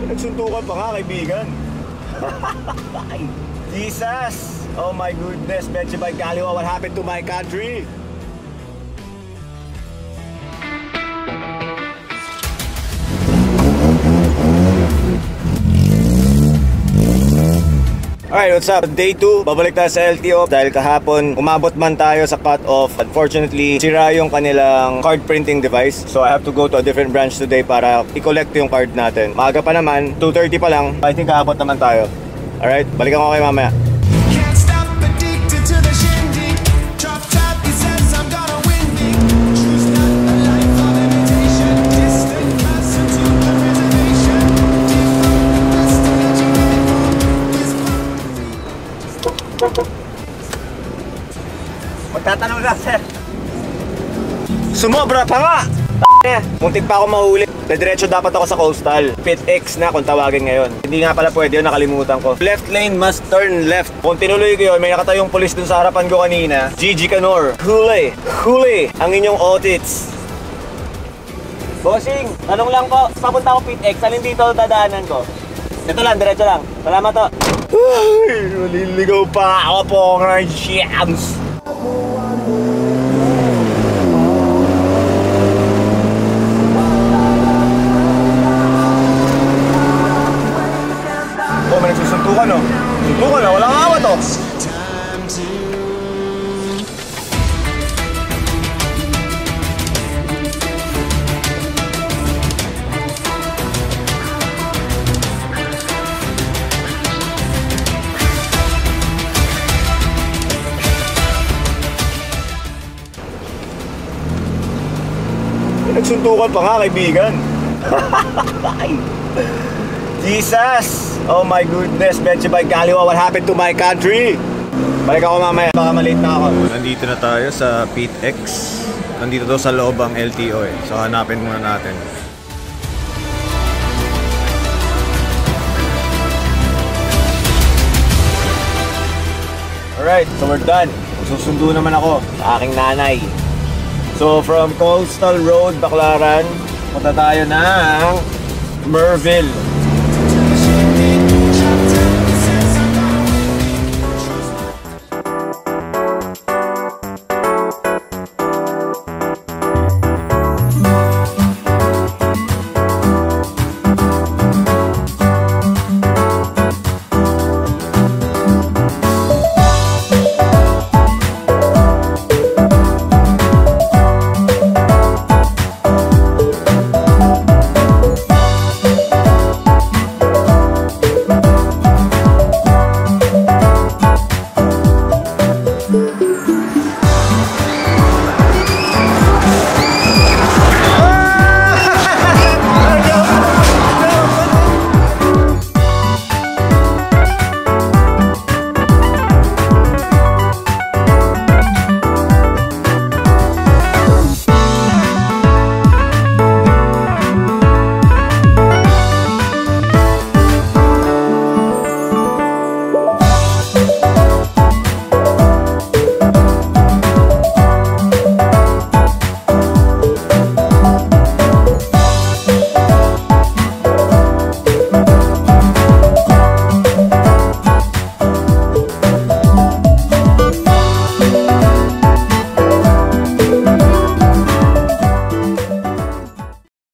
Nagsuntukan pa nga, kaibigan. Jesus! Oh my goodness, Benji by Kaliwa, what happened to my country? Alright, what's up? Day 2, babalik tayo sa LTO. Dahil kahapon, umabot man tayo sa cut-off. Unfortunately, sira yung kanilang card printing device. So I have to go to a different branch today para i-collect yung card natin. Maaga pa naman, 2:30 pa lang. I think kaabot naman tayo. Alright, balikan ko kayo mamaya. Magtatanong lang, sir. Sumobra pa nga! Muntik pa ako mahuli. Diretso dapat ako sa coastal. Pit X na kung tawagin ngayon. Hindi nga pala pwede yun, nakalimutan ko. Left lane must turn left. Kung tinuloy ko yun, may nakatayong polis dun sa harapan ko kanina. Gigi Canor. Huli! Huli! Ang inyong otits. Bossing, tanong lang po. Papunta ako Pit X. Alin dito dadaanan ko? Ito lang, diretso lang. Salamat to. Ay, maliligaw pa ako po ng shams. Oh, may nagsusuntukan, no? Suntukan, no? Walang awa to. Nagsuntukan pa nga, kaibigan. Jesus! Oh my goodness, Benji by Kaliwa, what happened to my country? Balik ako mamaya, baka malate na ako. Nandito na tayo sa Pit X. Nandito daw sa loob ang LTO eh. So hanapin muna natin. Alright, so we're done. Susundo naman ako sa aking nanay. So from Coastal Road, Baclaran, punta tayo ng Merville.